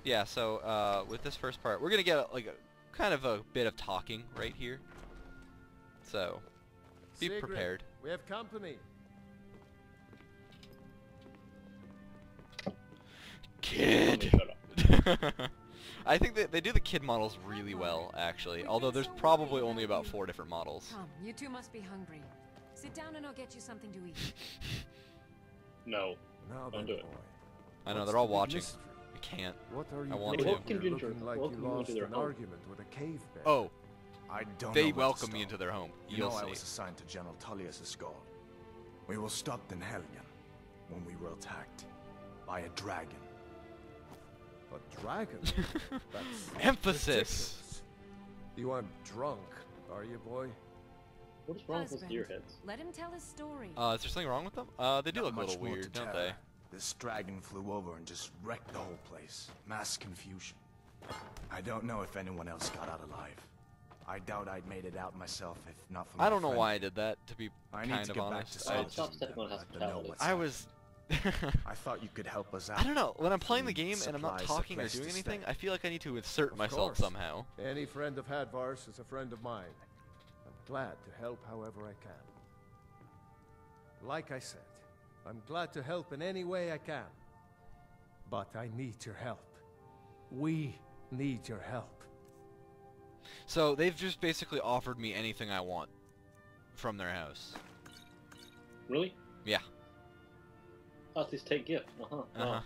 Yeah, so with this first part, we're gonna get like a kind of a bit of talking right here. So be Sigrid, prepared. We have company. Kid. I think they do the kid models really well, actually. Although there's probably only about 4 different models. Come, you two must be hungry. Sit down and I'll get you something to eat. No. Now Don't then, do it. boy. I know What's they're all the big watching. mystery? I can't. What are you I want doing? to. Welcome You're into- looking like you welcome lost into their an home. argument with a cave bear. Oh, I don't they know where to welcome me start. into their home. You You'll know I see. was assigned to General Tullius' guard. We were stopped in Helgen when we were attacked by a dragon. A dragon? That's Emphasis. ridiculous. You aren't drunk, are you, boy? What's wrong with Husband, deer heads? let him tell his story. Is there something wrong with them? They do Not look a much little more weird, to don't tell. they? This dragon flew over and just wrecked the whole place. Mass confusion. I don't know if anyone else got out alive. I doubt I'd made it out myself if not for my I don't know friend. why I did that, to be I need kind to of get back honest. to Stop solitude. stepping on I'd like to know hospitality. what's I happening. was... I thought you could help us out. I don't know. When I'm playing the Food, game and I'm not supplies, a talking or place doing to anything, stay. I feel like I need to insert Of myself course. somehow. Any friend of Hadvar's is a friend of mine. I'm glad to help however I can. Like I said, I'm glad to help in any way I can. But I need your help. We need your help. So they've just basically offered me anything I want from their house. Really? Yeah. Oh, please take gift. Uh-huh. Uh-huh.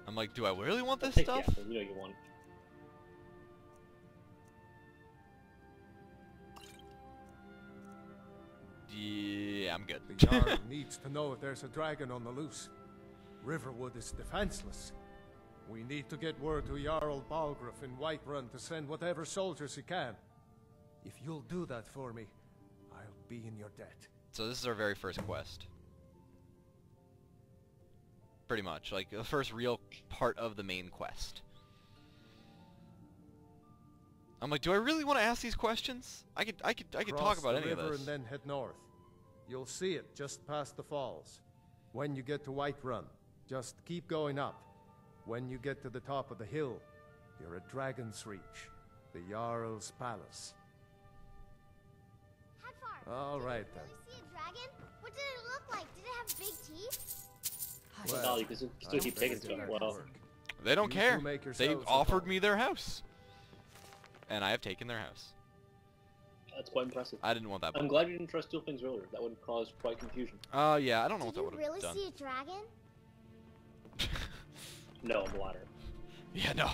I'm like, do I really want this Take stuff? the apple. You know you want it. Yeah, I'm good. The Jarl needs to know if there's a dragon on the loose. Riverwood is defenseless. We need to get word to Jarl Balgruuf in Whiterun to send whatever soldiers he can. If you'll do that for me, I'll be in your debt. So this is our very first quest. Pretty much, like the first real part of the main quest. I'm like, do I really want to ask these questions? I could talk Cross about the any of river this. and then head north. You'll see it just past the falls. When you get to Whiterun, just keep going up. When you get to the top of the hill, you're at Dragon's Reach, the Jarl's palace. Hadvar, All did right, you then. really see a dragon? What did it look like? Did it have big teeth? No, you can still keep taking stuff. Well, They don't You care. two make They yourselves at offered home. me their house. And I have taken their house. that's quite impressive. I didn't want that. I'm glad you didn't try to steal things earlier. That would cause quite confusion. Yeah, I don't know what Did that you would really have done. see a dragon? No, I'm the latter. Yeah, no.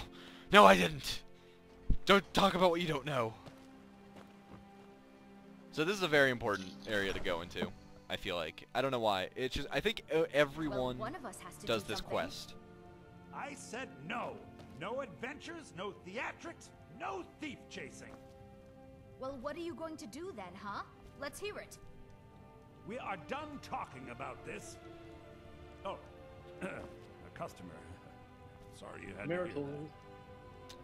No, I didn't. Don't talk about what you don't know. So this is a very important area to go into, I feel like. I don't know why. It's just, I think everyone one of us has to does do this something. quest. I said no. No adventures, no theatrics, no thief chasing. Well, what are you going to do then, huh? Let's hear it. We are done talking about this. Oh, a customer. Sorry you had to hear Marital. that.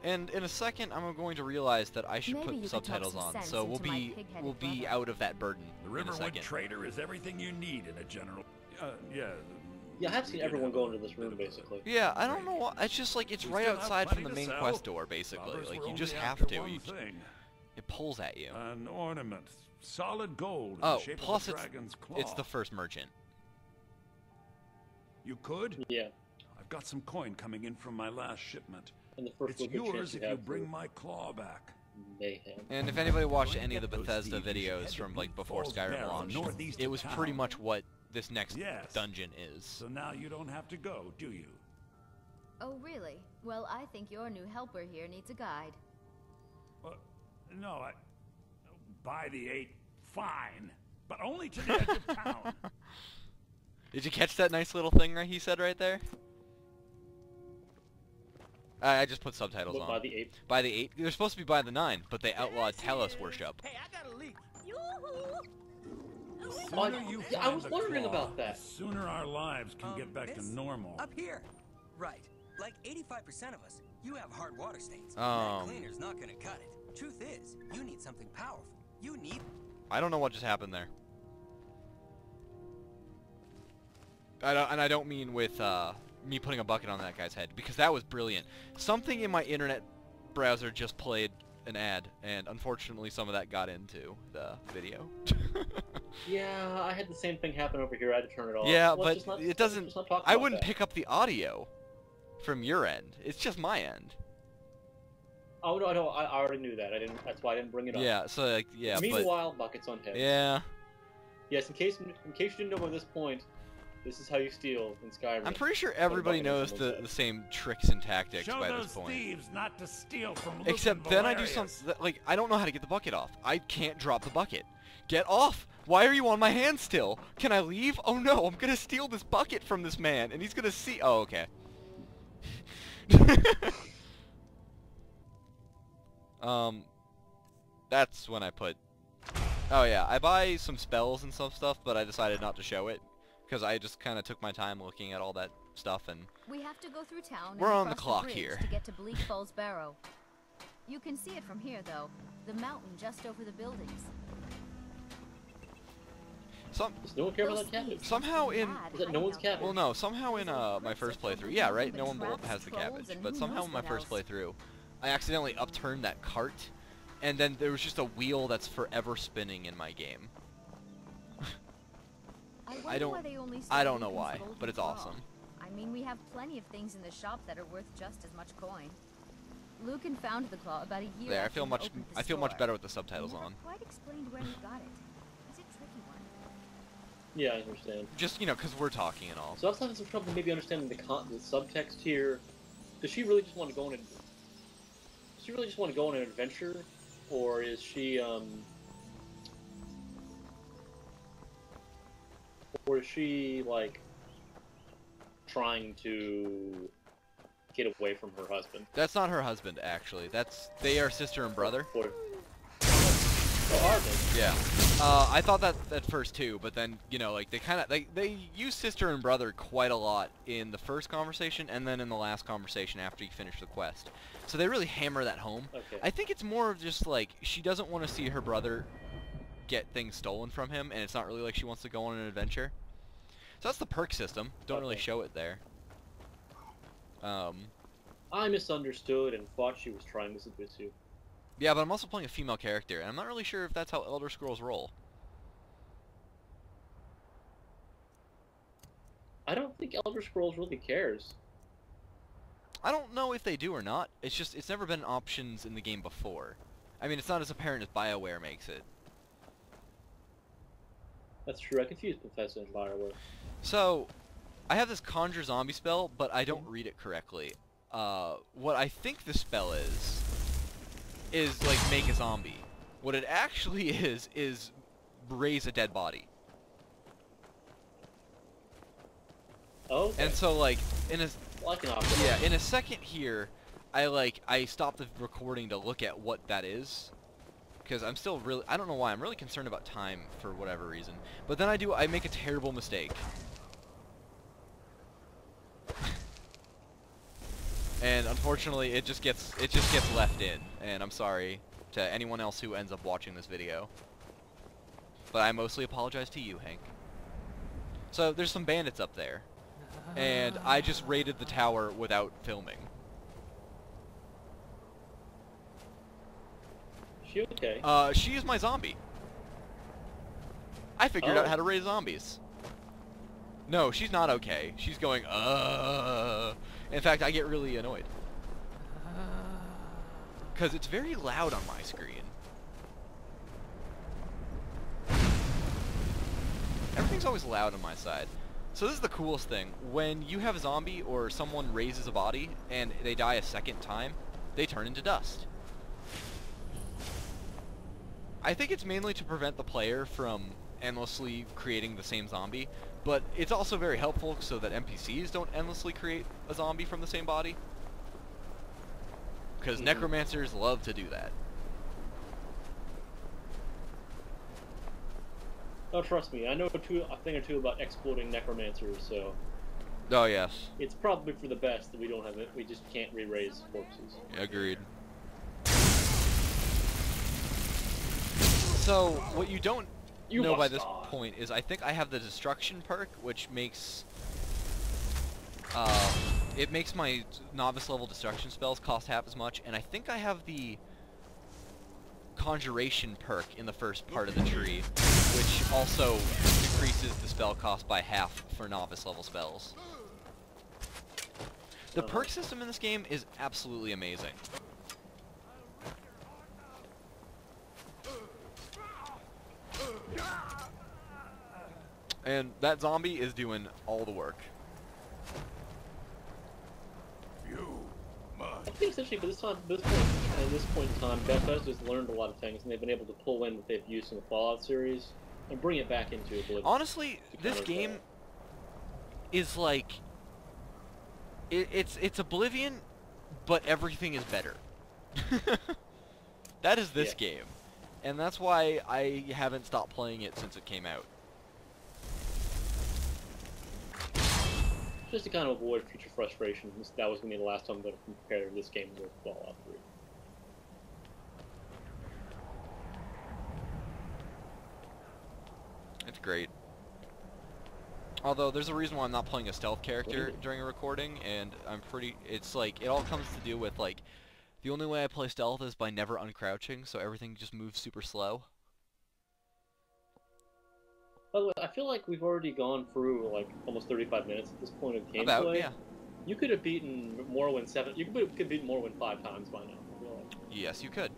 And in a second, I'm going to realize that I should Maybe put you could talk subtitles some on, sense so into my pig-headed we'll be brother. out of that burden The in a Riverwood second. Trader is everything you need in a general. Yeah. Yeah, I have we seen did everyone have go a into this bit room, of a basically. Yeah, I don't know why. It's just like it's We right still have outside from plenty the to main sell. quest door, basically. Robbers Like were you just only have after to. one You thing. it pulls at you. An ornament, solid gold in Oh, the shape plus of a dragon's claw. it's the first merchant. You could? Yeah. I've got some coin coming in from my last shipment. And the first It's look at chance yours you if you have bring for my claw back. mayhem. And if anybody watched Going any of the get those Bethesda thieves, you should videos head to from like Bleak before Falls Skyrim Barrow, launched, northeast it of was pretty town. much what this next Yes. dungeon is. So now you don't have to go, do you? Oh, really? Well, I think your new helper here needs a guide. No, by the 8, fine. But only to the edge of town. Did you catch that nice little thing he said right there? I just put subtitles Look, on. by the 8. By the 8. They're supposed to be by the 9, but they outlawed Talos worship. Hey, I got a leak. Oh, Sooner you yeah, I find was the wondering claw, about that. the sooner our lives can get back to this? normal. Up here. Right. Like 85% of us, you have hard water stains. Um. That cleaner's not gonna cut it. Truth is, you need something powerful. You need... I don't know what just happened there. I don't mean with me putting a bucket on that guy's head, because that was brilliant. Something in my internet browser just played an ad, and unfortunately some of that got into the video. Yeah, I had the same thing happen over here. I had to turn it off. Yeah, Let's but just not- it let's doesn't... just not talk I about wouldn't that. pick up the audio from your end. It's just my end. Oh no, no, I already knew that. I didn't. That's why I didn't bring it up. Yeah, so like, yeah, Meanwhile, buckets on heads. Yeah. Yes, in case you didn't know by this point, this is how you steal in Skyrim. I'm pretty sure everybody knows the same tricks and tactics Show by those this point. thieves not to steal from Luke Except and then I do Valerius. something, like, I don't know how to get the bucket off. I can't drop the bucket. Get off! Why are you on my hand still? Can I leave? Oh no, I'm gonna steal this bucket from this man, and he's gonna see- oh, okay. That's when I put... Oh yeah, I buy some spells and some stuff, but I decided not to show it, because I just kind of took my time looking at all that stuff, and... We have to go through town We're and on the across clock bridge here. to get to Bleak Falls Barrow. You can see it from here, though. The mountain just over the buildings. Does no one care about that cabbage? Somehow in... Is it no one's cabbage? Well, no, somehow in my first playthrough... Yeah, right? No one has the cabbage. But somehow in my first playthrough, I accidentally upturned that cart, and then there was just a wheel that's forever spinning in my game. I don't know why, but it's awesome. I mean, we have plenty of things in the shop that are worth just as much coin. Lucan found the claw about a year There, I after feel he much opened the I feel much store. better with the subtitles He never on. quite explained where he got it. It's a tricky one. Yeah, I understand. Just, you know, because we're talking and all. So I was having some trouble maybe understanding the subtext here. Does she really just want to go on an... Does she really just want to go on an adventure? Or is she, Or is she, like, trying to get away from her husband? That's not her husband, actually. They are sister and brother. Or... Oh, are they? Yeah. I thought that at first too, but then, you know, like, they use sister and brother quite a lot in the first conversation, and then in the last conversation after you finish the quest. So they really hammer that home. Okay. I think it's more of just, like, she doesn't want to see her brother get things stolen from him, and it's not really like she wants to go on an adventure. So that's the perk system. Don't really show it there. I misunderstood and thought she was trying to seduce you. Yeah, but I'm also playing a female character, and I'm not really sure if that's how Elder Scrolls roll. I don't think Elder Scrolls really cares. I don't know if they do or not. It's just, it's never been options in the game before. I mean, it's not as apparent as BioWare makes it. That's true, I confused Bethesda and BioWare. So, I have this Conjure Zombie spell, but I don't read it correctly. What I think the spell is like make a zombie. What it actually is raise a dead body. Oh, okay. And so, like, in a... Like an opera. Yeah, in a second here, I stopped the recording to look at what that is. Because I'm still really... I don't know why, I'm really concerned about time for whatever reason. But then I make a terrible mistake. And unfortunately, it just gets left in. And I'm sorry to anyone else who ends up watching this video. But I mostly apologize to you, Hank. So, there's some bandits up there. And I just raided the tower without filming. She okay? She is my zombie. I figured out how to raise zombies. No, she's not okay. She's going, In fact, I get really annoyed. Because it's very loud on my screen. Everything's always loud on my side. So this is the coolest thing. When you have a zombie or someone raises a body and they die a second time, they turn into dust. I think it's mainly to prevent the player from endlessly creating the same zombie, but it's also very helpful so that NPCs don't endlessly create a zombie from the same body. Because necromancers love to do that. Oh, trust me, I know a thing or two about exploiting necromancers, so... Oh, yes. It's probably for the best that we don't have it. We just can't re-raise corpses. Agreed. So, what you don't know by this point is I think I have the destruction perk, which makes it makes my novice level destruction spells cost half as much, and I think I have the conjuration perk in the first part of the tree, which also decreases the spell cost by half for novice level spells. The perk system in this game is absolutely amazing. And that zombie is doing all the work. I think essentially for this point in time, Bethesda's learned a lot of things, and they've been able to pull in what they've used in the Fallout series and bring it back into Oblivion. Honestly, this game is like it's Oblivion, but everything is better. That is this game, and that's why I haven't stopped playing it since it came out. Just to kind of avoid future frustrations, that was going to be the last time I'm going to compare this game with Fallout 3. It's great. Although, there's a reason why I'm not playing a stealth character during a recording, and it's like, it all comes to do with, like, the only way I play stealth is by never uncrouching, so everything just moves super slow. By the way, I feel like we've already gone through like almost 35 minutes at this point of gameplay. About, yeah. You could have beaten Morrowind 7. You could have beaten Morrowind 5 times by now. I feel like. Yes, you could.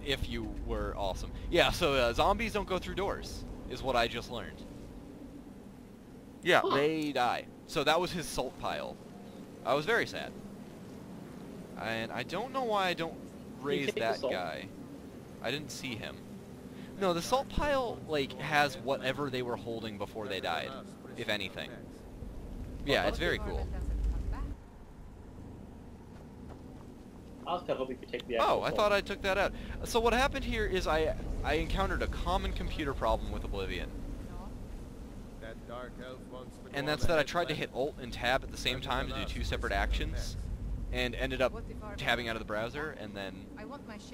If you were awesome. Yeah. So zombies don't go through doors, is what I just learned. Yeah, they die. So that was his salt pile. I was very sad, and I don't know why I don't raise that guy. I didn't see him. No, the salt pile, like, has whatever they were holding before they died, if anything. Yeah, it's very cool. I was kind of hoping you could take the Oh, I thought I took that out. So what happened here is I encountered a common computer problem with Oblivion. And that's that I tried to hit Alt and Tab at the same time to do two separate actions, and ended up tabbing out of the browser, and then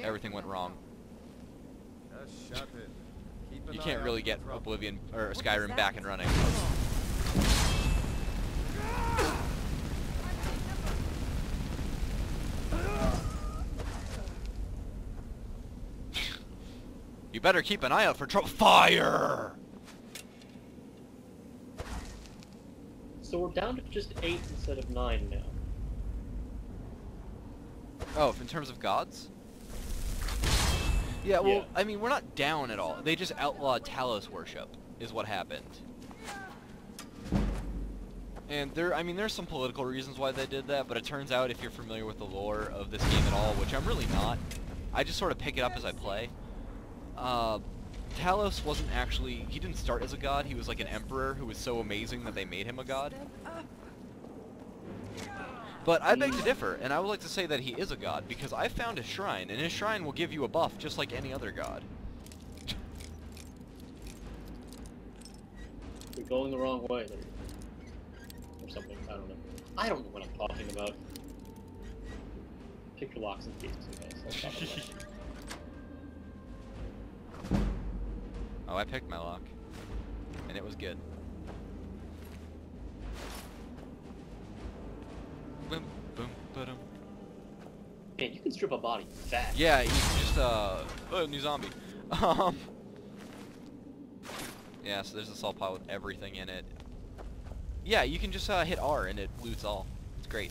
everything went wrong. You can't really get Oblivion or Skyrim back and running. You better keep an eye out for fire! So we're down to just 8 instead of 9 now. Oh, in terms of gods? Yeah, well, I mean, we're not down at all. They just outlawed Talos worship, is what happened. And there's some political reasons why they did that, but it turns out if you're familiar with the lore of this game at all, which I'm really not, I just sort of pick it up as I play. Talos wasn't actually, he didn't start as a god, he was like an emperor who was so amazing that they made him a god. But I beg to differ, and I would like to say that he is a god, because I found a shrine, and his shrine will give you a buff just like any other god. You're going the wrong way there. Or something, I don't know. I don't know what I'm talking about. Pick your locks and keys, I guess. Let's talk about it. Oh, I picked my lock, and it was good. Boom, boom, ba-dum. Man, you can strip a body fast. Yeah, you can just, oh, new zombie. Yeah, so there's a salt pile with everything in it. Yeah, you can just, hit R and it loots all. It's great.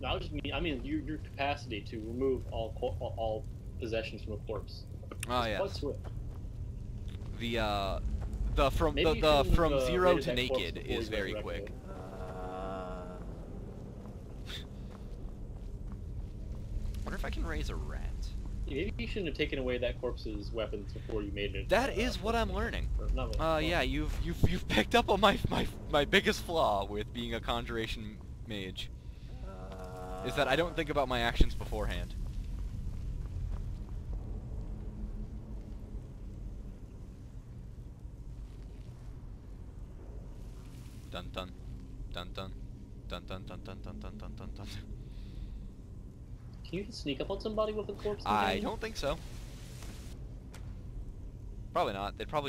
No, I mean your capacity to remove all possessions from a corpse. Oh, yeah. Quite swift. The from 0 to naked is very quick. Wonder if I can raise a rat. Maybe you shouldn't have taken away that corpse's weapons before you made it. That is what I'm learning. Yeah, you've picked up on my biggest flaw with being a conjuration mage. Is that I don't think about my actions beforehand. Dun dun dun dun dun dun dun dun dun dun dun dun. Can you sneak up on somebody with a corpse? I don't think so. Probably not. They'd probably